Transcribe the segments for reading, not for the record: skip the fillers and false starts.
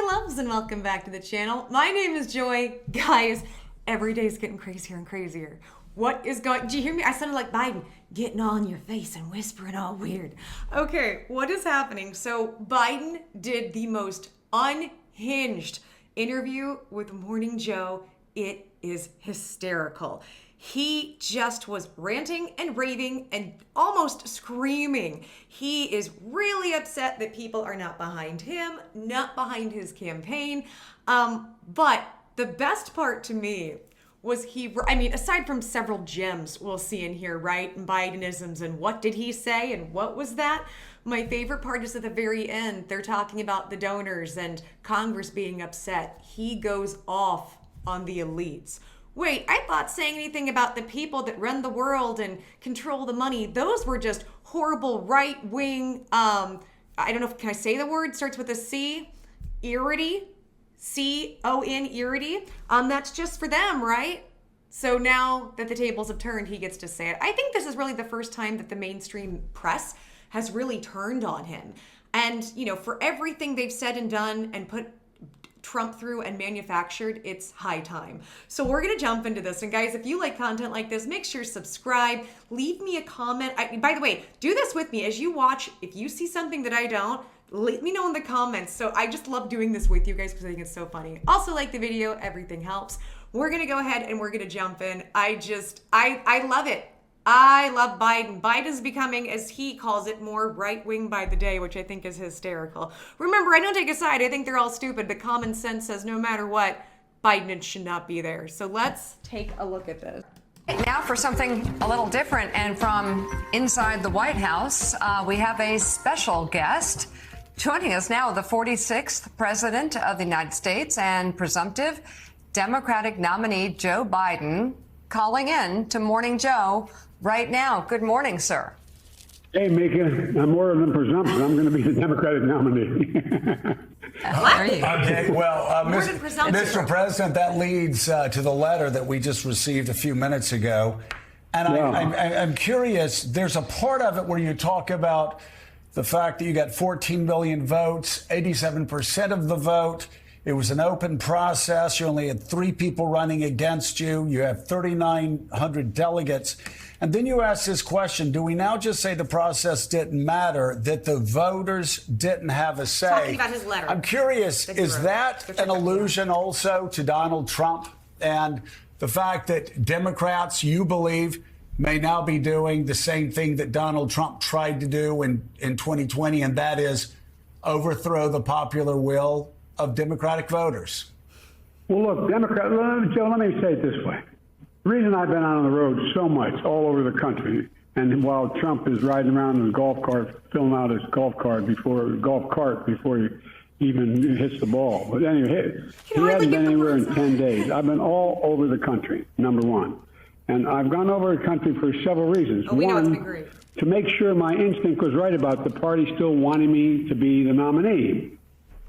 my loves, and welcome back to the channel. My name is Joy. Guys, every day is getting crazier and crazier. What is going, do you hear me? I sounded like Biden, getting all in your face and whispering all weird. Okay, what is happening? So Biden did the most unhinged interview with Morning Joe. It is hysterical. He just was ranting and raving and almost screaming. He is really upset that people are not behind him, not behind his campaign. But the best part to me was aside from several gems we'll see in here, right? Bidenisms and what did he say and what was that? My favorite part is at the very end, they're talking about the donors and Congress being upset. He goes off on the elites. Wait, I thought saying anything about the people that run the world and control the money, those were just horrible right-wing, I don't know if, can I say the word? Starts with a C? Irity? C-O-N, irity? That's just for them, right? So now that the tables have turned, he gets to say it. I think this is really the first time that the mainstream press has really turned on him. And, you know, for everything they've said and done and put Trump through and manufactured, it's high time. So we're gonna jump into this. And guys, if you like content like this, make sure to subscribe, leave me a comment. By the way, do this with me as you watch. If you see something that I don't, let me know in the comments. So I just love doing this with you guys because I think it's so funny. Also like the video, everything helps. We're gonna go ahead and we're gonna jump in. I love it. I love Biden. Biden's becoming, as he calls it, more right-wing by the day, which I think is hysterical. Remember, I don't take a side. I think they're all stupid, but common sense says no matter what, Biden should not be there. So let's take a look at this. Now for something a little different, and from inside the White House, we have a special guest. Joining us now, the 46th President of the United States and presumptive Democratic nominee Joe Biden, calling in to Morning Joe right now. Good morning, sir. Hey, Mika, I'm more than presumptive. I'm going to be the Democratic nominee. Okay, well, Mr. President, that leads to the letter that we just received a few minutes ago. And I'm curious, there's a part of it where you talk about the fact that you got 14 million votes, 87% of the vote. It was an open process. You only had 3 people running against you. You have 3,900 delegates. And then you ask this question, do we now just say the process didn't matter, that the voters didn't have a say? Talking about his letter. I'm curious, is that an allusion also to Donald Trump and the fact that Democrats, you believe, may now be doing the same thing that Donald Trump tried to do in 2020, and that is overthrow the popular will of Democratic voters? Well, look, Joe, let me say it this way. The reason I've been out on the road so much all over the country, and while Trump is riding around in his golf cart, filling out his golf cart before he even hits the ball. But anyway, he hasn't been anywhere in 10 days. I've been all over the country, number one. And I've gone over the country for several reasons. One, to make sure my instinct was right about the party still wanting me to be the nominee.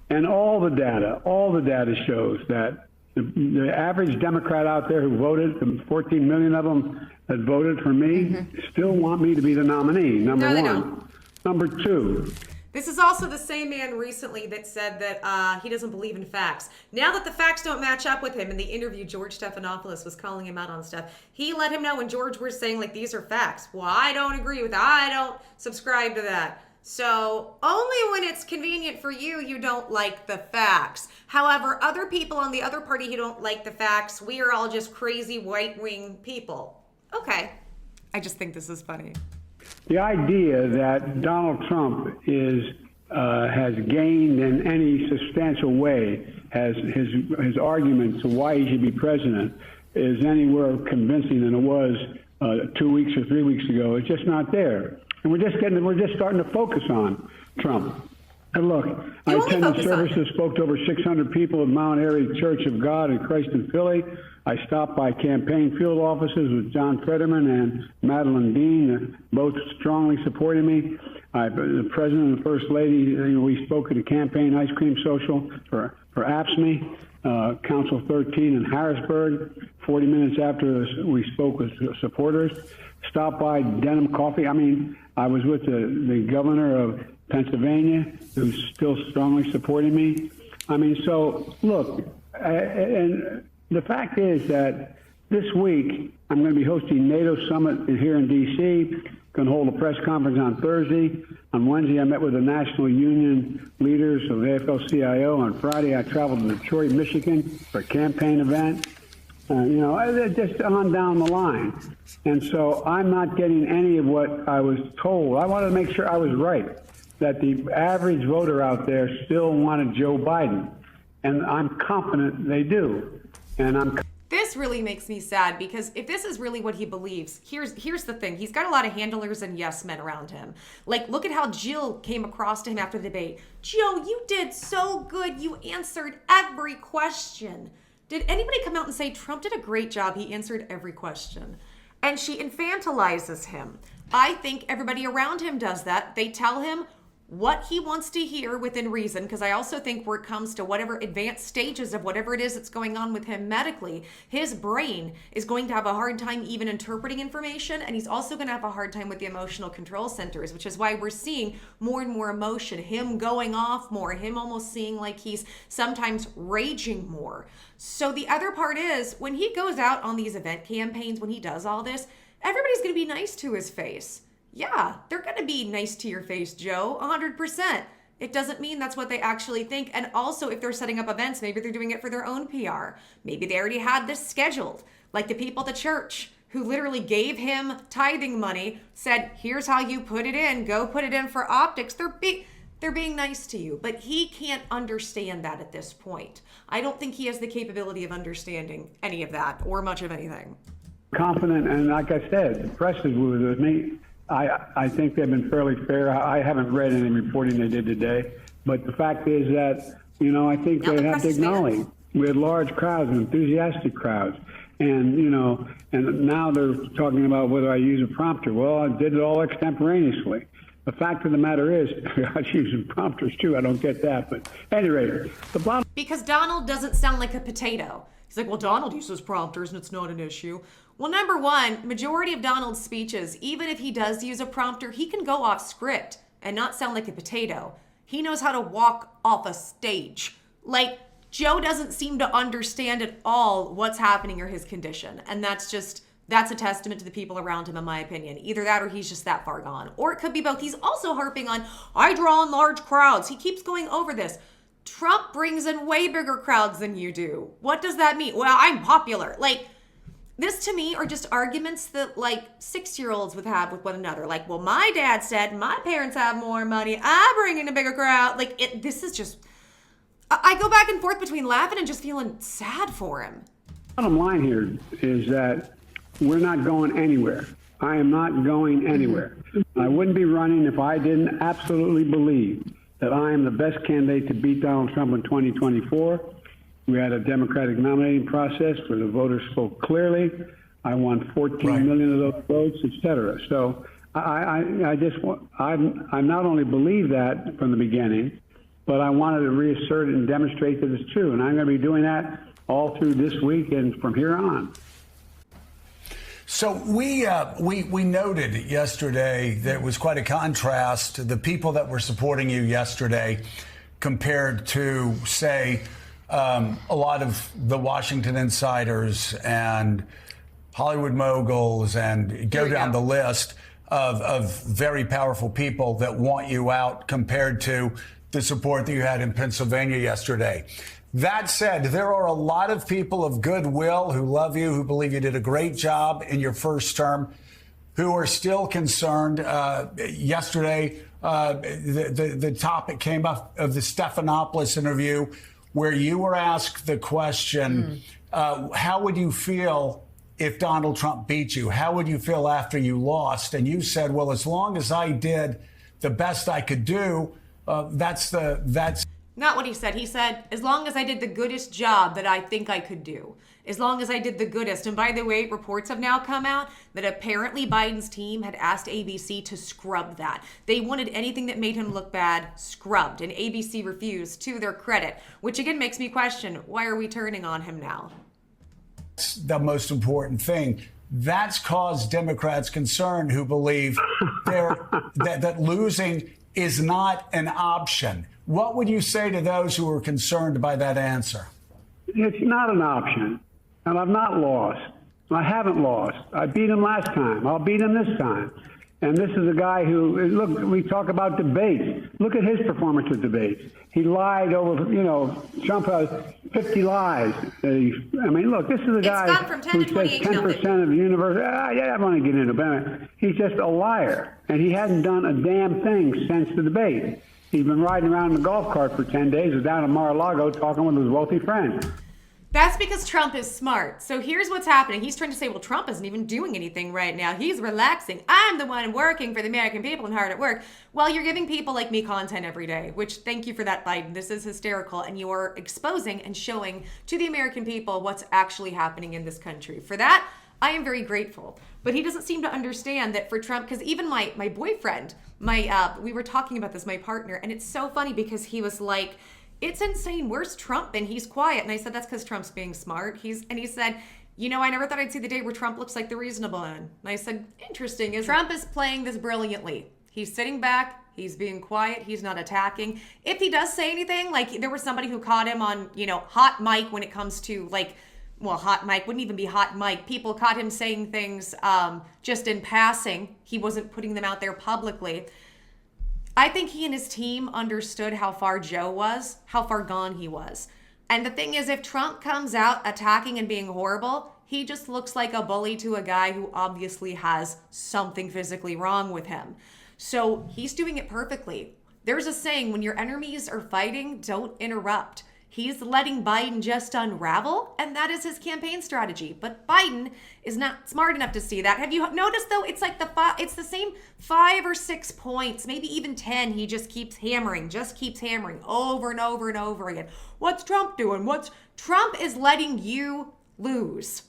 And all the data shows that the average Democrat out there who voted, the 14 million of them that voted for me, still want me to be the nominee, number one. Don't. Number two. This is also the same man recently that said that he doesn't believe in facts. Now that the facts don't match up with him, in the interview, George Stephanopoulos was calling him out on stuff. He let him know when George was saying, like, these are facts. Well, I don't agree with that. I don't subscribe to that. So only when it's convenient for you, you don't like the facts. However, other people on the other party who don't like the facts, we are all just crazy right-wing people. Okay. I just think this is funny. The idea that Donald Trump has gained in any substantial way, has his argument to why he should be president is anywhere convincing than it was 2 weeks or 3 weeks ago. It's just not there. And we're just starting to focus on Trump. And look, I attended services, spoke to over 600 people at Mount Airy Church of God in Christ in Philly. I stopped by campaign field offices with John Fetterman and Madeline Dean, both strongly supporting me. The president and the first lady, we spoke at a campaign ice cream social for AFSCME, Council 13 in Harrisburg. 40 minutes after we spoke with supporters, stopped by Denim Coffee. I was with the governor of Pennsylvania, who's still strongly supporting me. I mean, so look, and the fact is that this week I'm going to be hosting NATO summit here in D.C. Going to hold a press conference on Thursday. On Wednesday, I met with the national union leaders of the AFL-CIO. On Friday, I traveled to Detroit, Michigan for a campaign event. Just on down the line. And so I'm not getting any of what I was told. I wanted to make sure I was right, that the average voter out there still wanted Joe Biden. And I'm confident they do. And This really makes me sad, because if this is really what he believes, here's the thing. He's got a lot of handlers and yes men around him. Like, look at how Jill came across to him after the debate. Joe, you did so good. You answered every question. Did anybody come out and say Trump did a great job? He answered every question. And she infantilizes him. I think everybody around him does that. They tell him what he wants to hear within reason, because I also think where it comes to whatever advanced stages of whatever it is that's going on with him medically, his brain is going to have a hard time even interpreting information, and he's also going to have a hard time with the emotional control centers, which is why we're seeing more and more emotion, him going off more, him almost seeing like he's sometimes raging more. So the other part is, when he goes out on these event campaigns, when he does all this, everybody's going to be nice to his face. Yeah, they're going to be nice to your face, Joe, 100%. It doesn't mean that's what they actually think. And also, if they're setting up events, maybe they're doing it for their own PR. Maybe they already had this scheduled. Like the people at the church who literally gave him tithing money, said, here's how you put it in. Go put it in for optics. They're being nice to you. But he can't understand that at this point. I don't think he has the capability of understanding any of that or much of anything. Confident, and like I said, the press is with me. I think they've been fairly fair. I haven't read any reporting they did today, but the fact is that, I think they have to acknowledge we had large crowds, enthusiastic crowds, and, and now they're talking about whether I use a prompter. Well, I did it all extemporaneously. The fact of the matter is, I was using prompters too. I don't get that, but at any rate, because Donald doesn't sound like a potato. He's like, well, Donald uses prompters and it's not an issue. Well, number one, majority of Donald's speeches, even if he does use a prompter, he can go off script and not sound like a potato. He knows how to walk off a stage. Like, Joe doesn't seem to understand at all what's happening or his condition. And that's a testament to the people around him, in my opinion. Either that or he's just that far gone. Or it could be both. He's also harping on, I draw in large crowds. He keeps going over this. Trump brings in way bigger crowds than you do. What does that mean? Well, I'm popular. Like, this to me are just arguments that like 6-year-olds would have with one another. Like, well, my dad said my parents have more money. I bring in a bigger crowd. Like, this is just, I go back and forth between laughing and just feeling sad for him. Bottom line here is that we're not going anywhere. I am not going anywhere. I wouldn't be running if I didn't absolutely believe that I am the best candidate to beat Donald Trump in 2024. We had a Democratic nominating process where the voters spoke clearly. I won 14 million of those votes, et cetera. So I not only believe that from the beginning, but I wanted to reassert it and demonstrate that it's true. And I'm going to be doing that all through this week and from here on. So we noted yesterday there was quite a contrast. The people that were supporting you yesterday compared to, say, a lot of the Washington insiders and Hollywood moguls, and go down the list of very powerful people that want you out compared to the support that you had in Pennsylvania yesterday. That said, there are a lot of people of goodwill who love you, who believe you did a great job in your first term, who are still concerned. Yesterday, the topic came up of the Stephanopoulos interview, where you were asked the question, how would you feel if Donald Trump beat you? How would you feel after you lost? And you said, well, as long as I did the best I could do, that's not what he said. He said, as long as I did the goodest job that I think I could do. As long as I did the goodest. And by the way, reports have now come out that apparently Biden's team had asked ABC to scrub that. They wanted anything that made him look bad scrubbed. And ABC refused, to their credit. Which again makes me question, why are we turning on him now? That's the most important thing. That's caused Democrats concern, who believe that losing is not an option. What would you say to those who are concerned by that answer? It's not an option. And I've not lost. I haven't lost. I beat him last time. I'll beat him this time. And this is a guy who, look, we talk about debates. Look at his performance with debates. He lied over, Trump has 50 lies. I mean, look, this is a guy who says 10% of the universe. I want to get into it, but he's just a liar. And he hasn't done a damn thing since the debate. He's been riding around in a golf cart for 10 days, was down in Mar-a-Lago talking with his wealthy friends. That's because Trump is smart. So here's what's happening. He's trying to say, well, Trump isn't even doing anything right now. He's relaxing. I'm the one working for the American people and hard at work. Well, you're giving people like me content every day, which thank you for that, Biden. This is hysterical. And you are exposing and showing to the American people what's actually happening in this country. For that, I am very grateful. But he doesn't seem to understand that for Trump, because even my boyfriend, we were talking about this, my partner, and it's so funny because he was like, it's insane. Where's Trump? And he's quiet. And I said, that's because Trump's being smart. He said, I never thought I'd see the day where Trump looks like the reasonable one. And I said, interesting. Trump is playing this brilliantly. He's sitting back. He's being quiet. He's not attacking. If he does say anything, like there was somebody who caught him on, hot mic when it comes to hot mic wouldn't even be hot mic. People caught him saying things just in passing. He wasn't putting them out there publicly. I think he and his team understood how far Joe was, how far gone he was. And the thing is, if Trump comes out attacking and being horrible, he just looks like a bully to a guy who obviously has something physically wrong with him. So he's doing it perfectly. There's a saying, when your enemies are fighting, don't interrupt. He's letting Biden just unravel, and that is his campaign strategy. But Biden is not smart enough to see that. Have you noticed, though, it's like it's the same 5 or 6 points, maybe even 10. He just keeps hammering over and over and over again. What's Trump doing? Trump is letting you lose.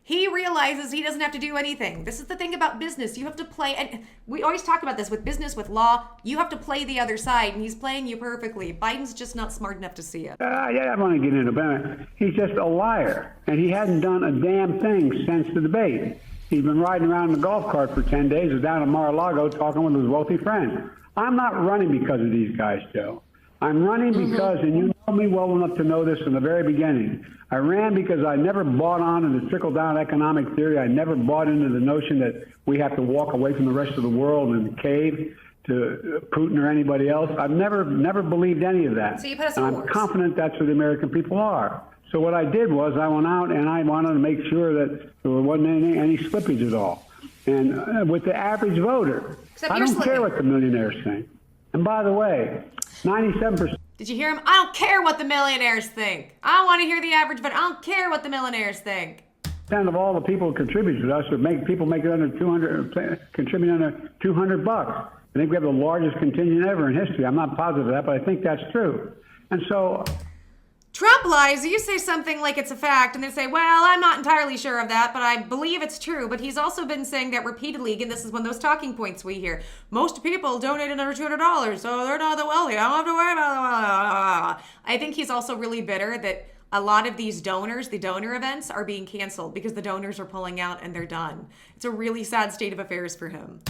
He realizes he doesn't have to do anything. This is the thing about business. You have to play, and we always talk about this with business, with law. You have to play the other side, and he's playing you perfectly. Biden's just not smart enough to see it. I want to get into it, but he's just a liar, and he hasn't done a damn thing since the debate. He's been riding around in a golf cart for 10 days, was down in Mar-a-Lago talking with his wealthy friends. I'm not running because of these guys, Joe. I'm running because, and you know me well enough to know this from the very beginning, I ran because I never bought on to the trickle-down economic theory. I never bought into the notion that we have to walk away from the rest of the world and cave to Putin or anybody else. I've never believed any of that. So you put us on I'm confident that's where the American people are. So what I did was I went out and I wanted to make sure that there wasn't any slippage at all. And with the average voter, I don't care what the millionaires think. And by the way, 97%. Did you hear him? I don't care what the millionaires think. I want to hear the average voter. I don't care what the millionaires think. Of all the people who contribute to us would make people make it under 200, contribute under $200. I think we have the largest contingent ever in history. I'm not positive of that, but I think that's true. And so Trump lies. You say something like it's a fact, and they say, well, I'm not entirely sure of that, but I believe it's true. But he's also been saying that repeatedly. Again, this is one of those talking points we hear. Most people donate under $200, so they're not the wealthy. I don't have to worry about the wealthy. I think he's also really bitter that a lot of these donors, the donor events, are being canceled because the donors are pulling out and they're done. It's a really sad state of affairs for him.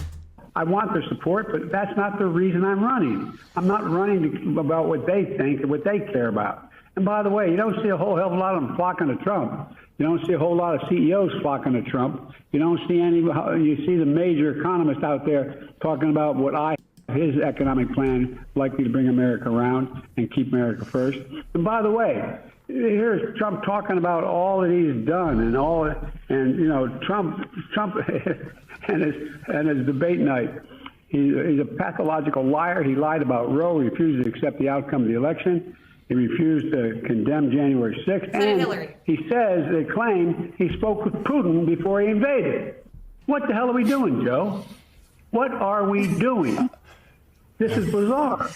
I want their support, but that's not the reason I'm running. I'm not running about what they think and what they care about. And by the way, you don't see a whole hell of a lot of them flocking to Trump. You don't see a whole lot of CEOs flocking to Trump. You don't see any. You see the major economists out there talking about his economic plan likely to bring America around and keep America first. And by the way, here's Trump talking about all that he's done and Trump and his debate night. He's a pathological liar. He lied about Roe. He refused to accept the outcome of the election. He refused to condemn January 6th. And Hillary. He says, they claim he spoke with Putin before he invaded. What the hell are we doing, Joe? What are we doing? This is bizarre.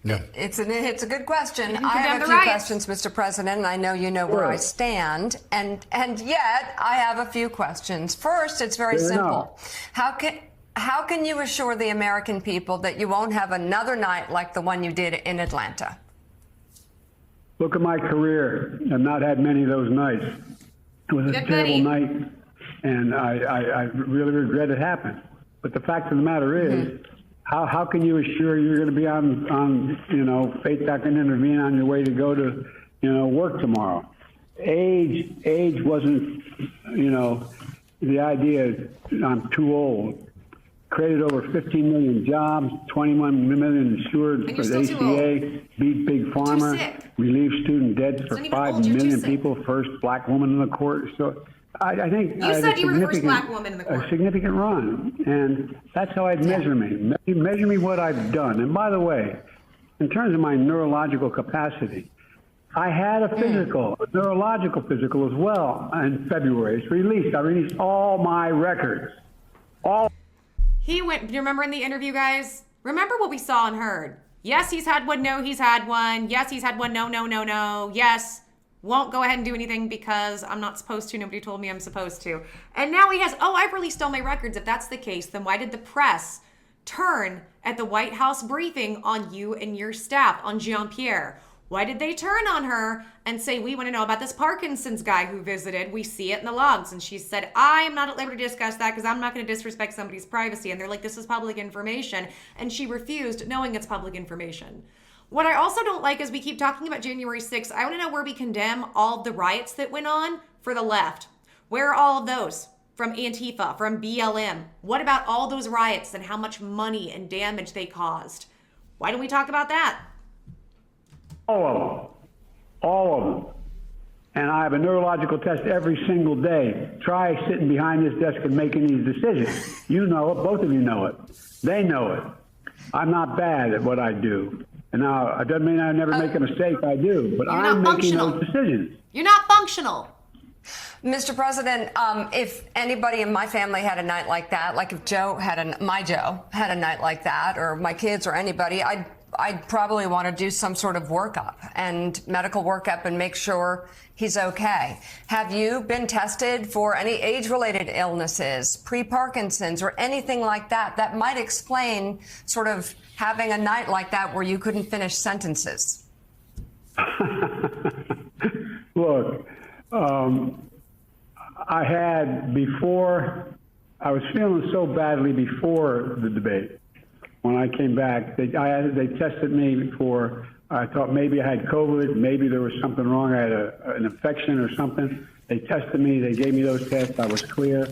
Yeah. It's a good question. I have have a few questions, Mr. President, and I know you know where I stand. And yet I have a few questions. First, it's very simple. How can you assure the American people that you won't have another night like the one you did in Atlanta? Look at my career. I've not had many of those nights. It was a terrible night, and I really regret it happened. But the fact of the matter is, How can you assure you're going to be on faith that can intervene on your way to go to, work tomorrow? Age wasn't, the idea I'm too old. Created over 15 million jobs, 21 million insured for the ACA, beat Big Pharma, relieved student debts for 5 million people, first black woman in the court. So I think you said you were the first black woman in the court. A significant run, and that's how I'd measure me. Measure me what I've done. And by the way, in terms of my neurological capacity, I had a physical, a neurological physical as well in February. It's released. I released all my records. All. He went, do you remember in the interview, guys? Remember what we saw and heard. Yes, he's had one. No, he's had one. Yes, he's had one. No, no, no, no. Yes, won't go ahead and do anything because I'm not supposed to. Nobody told me I'm supposed to. And now he has, I've released all my records. If that's the case, then why did the press turn at the White House briefing on you and your staff, on Jean-Pierre? Why did they turn on her and say, we want to know about this Parkinson's guy who visited? We see it in the logs. And she said, I am not at liberty to discuss that because I'm not going to disrespect somebody's privacy. And they're like, this is public information. And she refused, knowing it's public information. What I also don't like is we keep talking about January 6th. I want to know where we condemn all of the riots that went on for the left. Where are all of those? From Antifa, from BLM. What about all those riots and how much money and damage they caused? Why don't we talk about that? All of them. And I have a neurological test every single day. Try sitting behind this desk and making these decisions. You know it. Both of you know it. They know it. I'm not bad at what I do. And now, it doesn't mean I never make a mistake. I do. But I'm making those decisions. You're not functional. Mr. President, if anybody in my family had a night like that, like if my Joe had a night like that, or my kids or anybody, I'd probably want to do some sort of workup and medical workup and make sure he's okay. Have you been tested for any age-related illnesses, pre-Parkinson's, or anything like that that might explain sort of having a night like that where you couldn't finish sentences? Look, I was feeling so badly before the debate. When I came back, they tested me for, I thought maybe I had COVID, maybe there was something wrong, I had an infection or something. They tested me, they gave me those tests, I was clear.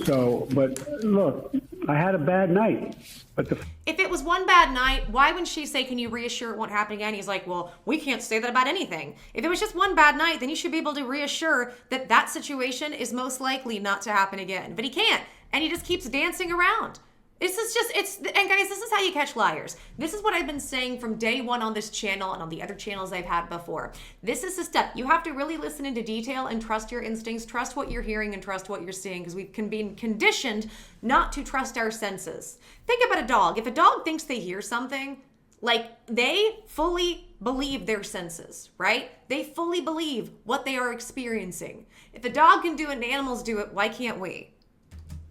So, but look, I had a bad night. But if it was one bad night, why wouldn't she say, can you reassure it won't happen again? He's like, well, we can't say that about anything. If it was just one bad night, then you should be able to reassure that that situation is most likely not to happen again. But he can't, and he just keeps dancing around. And guys, this is how you catch liars. This is what I've been saying from day one on this channel and on the other channels I've had before. This is the step. You have to really listen into detail and trust your instincts, trust what you're hearing and trust what you're seeing, because we've been conditioned not to trust our senses. Think about a dog. If a dog thinks they hear something, like they fully believe their senses, right? They fully believe what they are experiencing. If a dog can do it and animals do it, why can't we?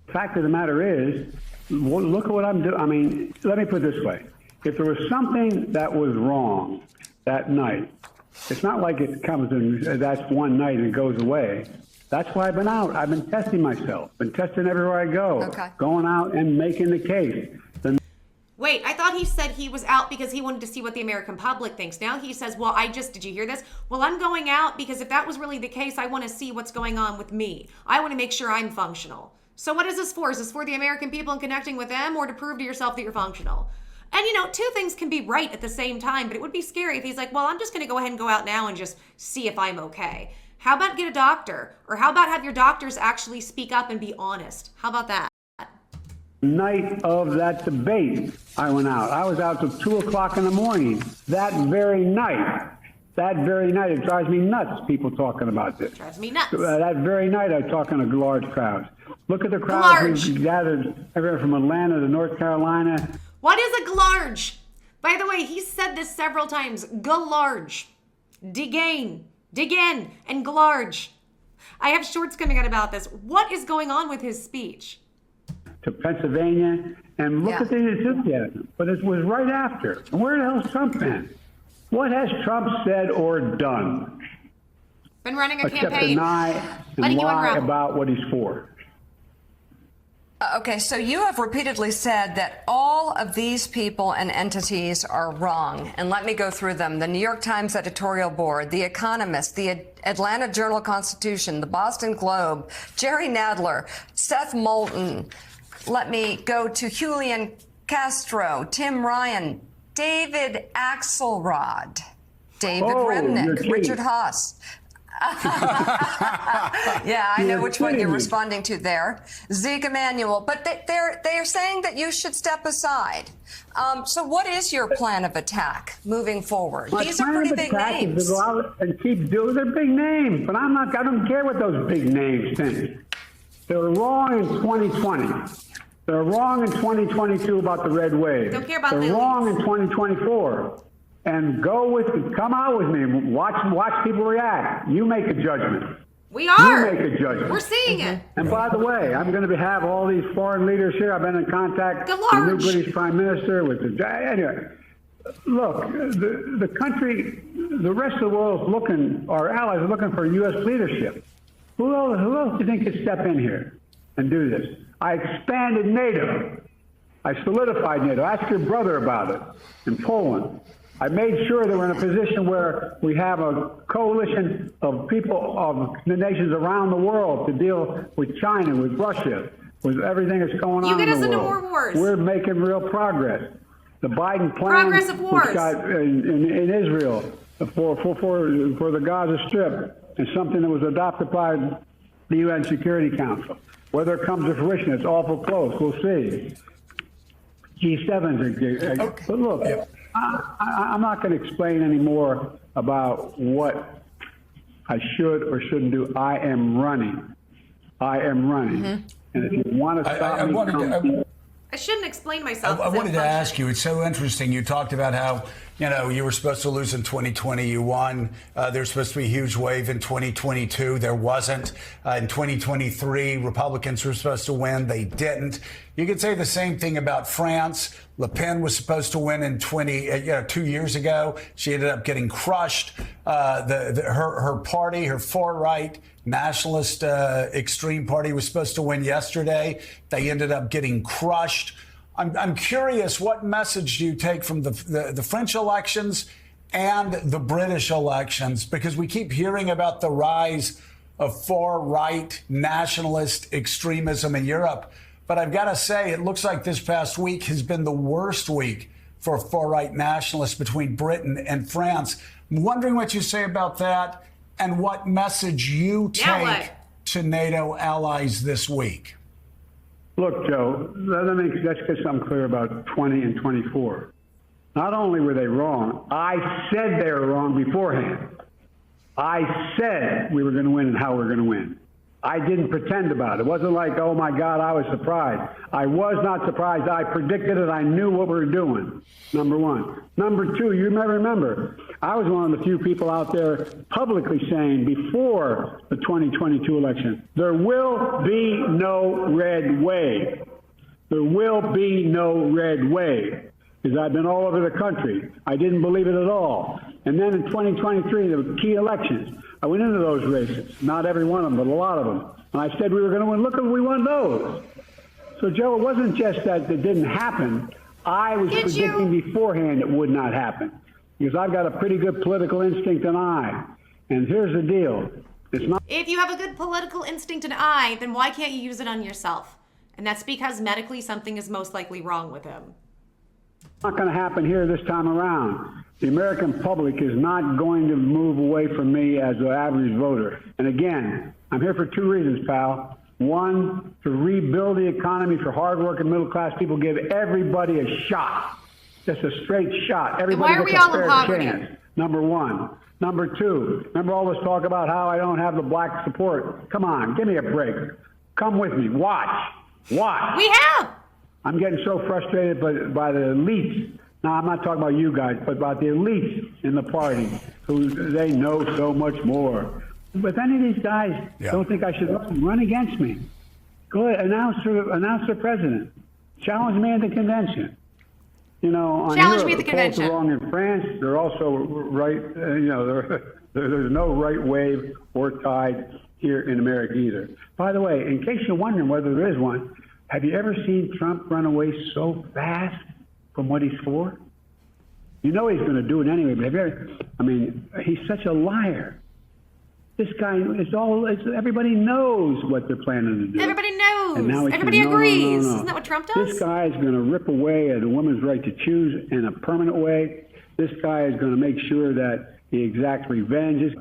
The fact of the matter is, look at what I'm doing. I mean, let me put it this way. If there was something that was wrong that night, it's not like it comes and that's one night and it goes away. That's why I've been out. I've been testing myself, been testing everywhere I go, going out and making the case. Wait, I thought he said he was out because he wanted to see what the American public thinks. Now he says, well, did you hear this? Well, I'm going out because if that was really the case, I want to see what's going on with me. I want to make sure I'm functional. So what is this for? Is this for the American people and connecting with them, or to prove to yourself that you're functional? And two things can be right at the same time, but it would be scary if he's like, well, I'm just going to go ahead and go out now and just see if I'm okay. How about get a doctor? Or how about have your doctors actually speak up and be honest? How about that? Night of that debate, I went out. I was out till 2 o'clock in the morning that very night. That very night, it drives me nuts, people talking about this. Drives me nuts. That very night, I was talking to large crowds. Look at the crowds who gathered everywhere from Atlanta to North Carolina. What is a glarge? By the way, he said this several times. Glarge. Dig in, and glarge. I have shorts coming out about this. What is going on with his speech? To Pennsylvania, and look at the enthusiasm. But it was right after. And where the hell's Trump been? What has Trump said or done? Been running a except campaign. Deny and lie about what he's for. Okay, so you have repeatedly said that all of these people and entities are wrong. And let me go through them. The New York Times editorial board, The Economist, the Atlanta Journal-Constitution, the Boston Globe, Jerry Nadler, Seth Moulton. Let me go to Julian Castro, Tim Ryan, David Axelrod, David Remnick, Richard Haas. Yeah, I know which one you're responding to there. Zeke Emanuel. But they're saying that you should step aside. So what is your plan of attack moving forward? These are pretty big names. Is to go out and keep doing their big names, but I don't care what those big names think. They were wrong in 2020. They're wrong in 2022 about the red wave. Don't care about They're wrong in 2024. And come out with me. Watch people react. You make a judgment. We are. You make a judgment. We're seeing it. And by the way, I'm going to have all these foreign leaders here. I've been in contact with the new British Prime Minister. Anyway, look, the country, the rest of the world is looking. Our allies are looking for U.S. leadership. Who else do you think could step in here and do this? I expanded NATO. I solidified NATO. Ask your brother about it in Poland. I made sure that we're in a position where we have a coalition of people of the nations around the world to deal with China, with Russia, with everything that's going on in the world. You get us into more wars. We're making real progress. The Biden plan progress of wars. In Israel for the Gaza Strip is something that was adopted by the UN Security Council. Whether it comes to fruition, it's awful close. We'll see. G7's okay. But look. Yep. I'm not going to explain any more about what I should or shouldn't do. I am running. And if you want to stop me, I shouldn't explain myself. I wanted to ask you, it's so interesting. You talked about how, you were supposed to lose in 2020. You won. There's supposed to be a huge wave in 2022. There wasn't. In 2023, Republicans were supposed to win. They didn't. You could say the same thing about France. Le Pen was supposed to win in 2 years ago. She ended up getting crushed. Her party, her far-right nationalist extreme party, was supposed to win yesterday. They ended up getting crushed. I'm curious, what message do you take from the French elections and the British elections? Because we keep hearing about the rise of far-right nationalist extremism in Europe. But I've got to say, it looks like this past week has been the worst week for far-right nationalists between Britain and France. I'm wondering what you say about that and what message you take to NATO allies this week. Look, Joe, let's get something clear about 20 and 24. Not only were they wrong, I said they were wrong beforehand. I said we were going to win and how we're going to win. I didn't pretend about it. It wasn't like, oh, my God, I was surprised. I was not surprised. I predicted it. I knew what we were doing, number one. Number two, you may remember, I was one of the few people out there publicly saying before the 2022 election, there will be no red wave. There will be no red wave. Because I've been all over the country. I didn't believe it at all. And then in 2023, the key elections, I went into those races. Not every one of them, but a lot of them. And I said we were going to win. Look, we won those. So, Joe, it wasn't just that it didn't happen. I was predicting beforehand it would not happen. Because I've got a pretty good political instinct and eye. And here's the deal. It's not. If you have a good political instinct and eye, then why can't you use it on yourself? And that's because medically something is most likely wrong with him. Not going to happen here this time around. The American public is not going to move away from me as an average voter. And again, I'm here for two reasons, pal. One, to rebuild the economy for hardworking middle-class people, give everybody a shot, just a straight shot. Everybody gets a fair chance. Number one. Number two, remember all this talk about how I don't have the black support? Come on, give me a break. Come with me. Watch. We have. I'm getting so frustrated by the elites. Now, I'm not talking about you guys, but about the elites in the party who they know so much more. But if any of these guys don't think I should run against me, go ahead, announce for president. Challenge me at the convention. On challenge me at the convention. Are wrong in France. They're also right. There's no right wave or tide here in America either. By the way, in case you're wondering whether there is one, Have you ever seen Trump run away so fast from what he's for? You know he's going to do it anyway, but he's such a liar. This guy everybody knows what they're planning to do. Everybody knows. And now Everybody says, agrees. No. Isn't that what Trump does? This guy is going to rip away at a woman's right to choose in a permanent way. This guy is going to make sure that he exacts revenge,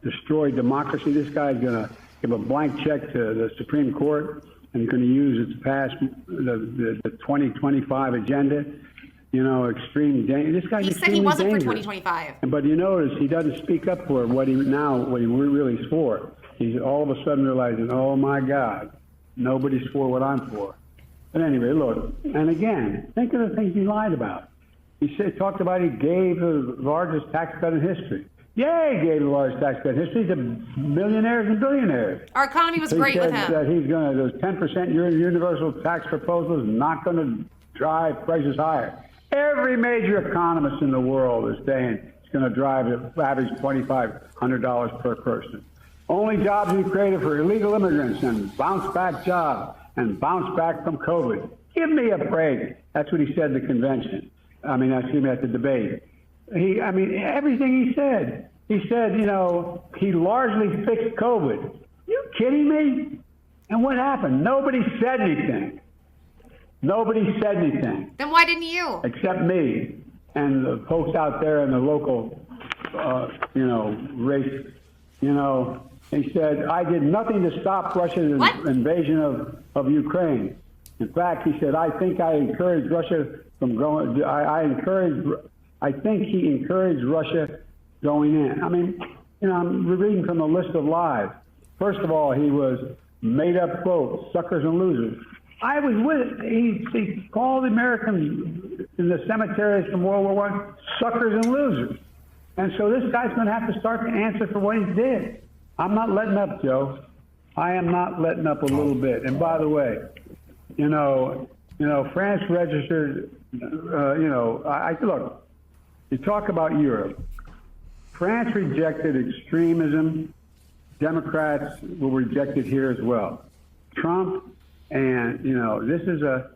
destroy democracy. This guy is going to give a blank check to the Supreme Court and he's going to use it to pass the 2025 agenda. Extreme danger. This guy's he said he wasn't dangerous. for 2025. But you notice he doesn't speak up for what he really is for. He's all of a sudden realizing, oh my God, nobody's for what I'm for. But anyway, look, and again, think of the things he lied about. He talked about he gave the largest tax cut in history. Yeah, he gave the largest tax cut in history to millionaires and billionaires. Our economy was great with him. That he's going to, those 10% universal tax proposals not going to drive prices higher. Every major economist in the world is saying it's going to drive an average $2,500 per person. Only jobs we created for illegal immigrants and bounce back jobs and bounce back from COVID. Give me a break. That's what he said at the convention. At the debate. Everything he said. He said, he largely fixed COVID. You kidding me? And what happened? Nobody said anything. Nobody said anything. Then why didn't you? Except me and the folks out there in the local, race. He said, I did nothing to stop Russia's invasion of Ukraine. In fact, he said, I think I encouraged Russia from going. I think he encouraged Russia going in. I'm reading from a list of lies. First of all, he was made up quotes, suckers and losers. I was with it. He called the Americans in the cemeteries from World War I suckers and losers. And so this guy's going to have to start to answer for what he did. I'm not letting up, Joe. I am not letting up a little bit. And by the way, France registered, look, you talk about Europe. France rejected extremism. Democrats will reject it here as well. Trump, and this is a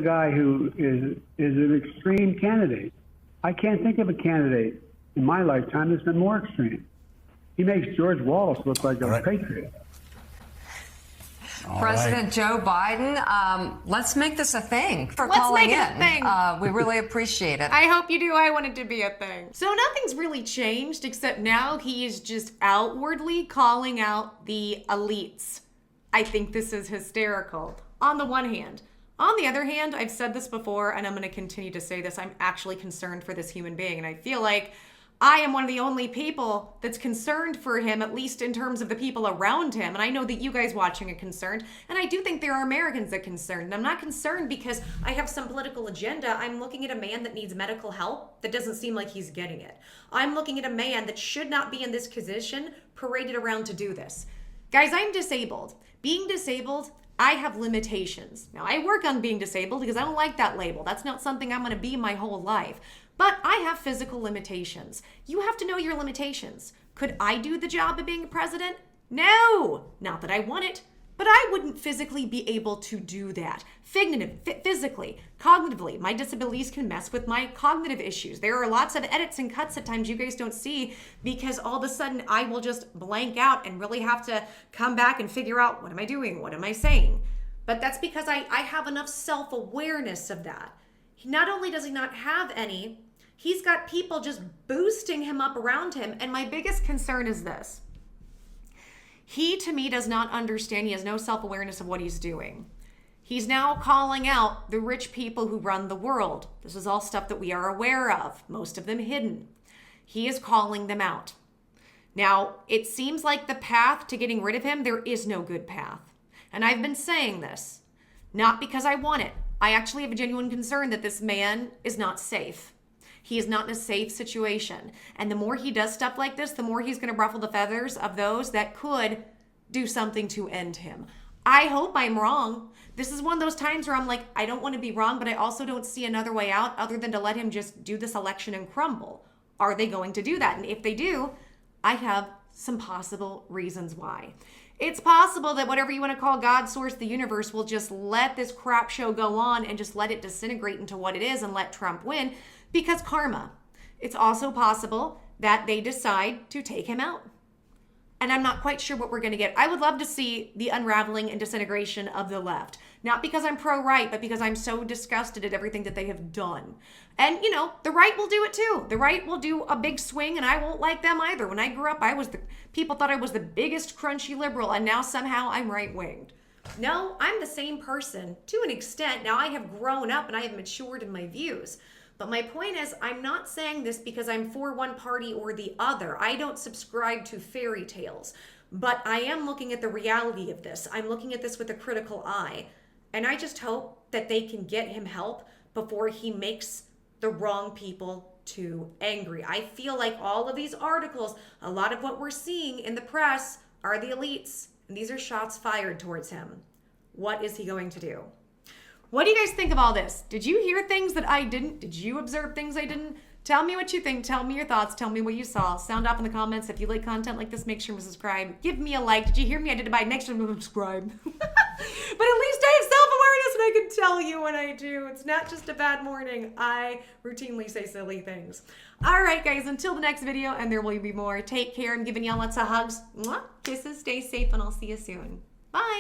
guy who is an extreme candidate. I can't think of a candidate in my lifetime that's been more extreme. He makes George Wallace look like a patriot. President Joe Biden, let's make this a thing for Let's calling make it in. a thing. We really appreciate it. I hope you do. I want it to be a thing. So nothing's really changed except now he is just outwardly calling out the elites. I think this is hysterical on the one hand. On the other hand, I've said this before and I'm going to continue to say this. I'm actually concerned for this human being. And I feel like I am one of the only people that's concerned for him, at least in terms of the people around him. And I know that you guys watching are concerned. And I do think there are Americans that are concerned. And I'm not concerned because I have some political agenda. I'm looking at a man that needs medical help that doesn't seem like he's getting it. I'm looking at a man that should not be in this position, paraded around to do this. Guys, I'm disabled. Being disabled, I have limitations. Now, I work on being disabled because I don't like that label. That's not something I'm going to be my whole life. But I have physical limitations. You have to know your limitations. Could I do the job of being a president? No! Not that I want it, but I wouldn't physically be able to do that. Physically, cognitively, my disabilities can mess with my cognitive issues. There are lots of edits and cuts at times you guys don't see because all of a sudden I will just blank out and really have to come back and figure out, what am I doing? What am I saying? But that's because I have enough self-awareness of that. Not only does he not have any, he's got people just boosting him up around him. And my biggest concern is this. He, to me, does not understand. He has no self-awareness of what he's doing. He's now calling out the rich people who run the world. This is all stuff that we are aware of, most of them hidden. He is calling them out. Now, it seems like the path to getting rid of him, there is no good path. And I've been saying this, not because I want it. I actually have a genuine concern that this man is not safe. He is not in a safe situation. And the more he does stuff like this, the more he's going to ruffle the feathers of those that could do something to end him. I hope I'm wrong. This is one of those times where I'm like, I don't want to be wrong, but I also don't see another way out other than to let him just do this election and crumble. Are they going to do that? And if they do, I have some possible reasons why. It's possible that whatever you want to call God, source, the universe will just let this crap show go on and just let it disintegrate into what it is and let Trump win because karma. It's also possible that they decide to take him out. And I'm not quite sure what we're going to get. I would love to see the unraveling and disintegration of the left. Not because I'm pro-right, but because I'm so disgusted at everything that they have done. And, you know, the right will do it too. The right will do a big swing, and I won't like them either. When I grew up, people thought I was the biggest crunchy liberal, and now somehow I'm right-winged. No, I'm the same person to an extent. Now I have grown up and I have matured in my views. But my point is, I'm not saying this because I'm for one party or the other. I don't subscribe to fairy tales. But I am looking at the reality of this. I'm looking at this with a critical eye. And I just hope that they can get him help before he makes the wrong people too angry. I feel like all of these articles, a lot of what we're seeing in the press are the elites. And these are shots fired towards him. What is he going to do? What do you guys think of all this? Did you hear things that I didn't? Did you observe things I didn't? Tell me what you think. Tell me your thoughts. Tell me what you saw. Sound off in the comments. If you like content like this, make sure to subscribe. Give me a like. Did you hear me? I did it by next time to subscribe. But at least I have self-awareness and I can tell you when I do. It's not just a bad morning. I routinely say silly things. All right, guys. Until the next video, and there will be more. Take care. I'm giving y'all lots of hugs. Mwah. Kisses. Stay safe, and I'll see you soon. Bye.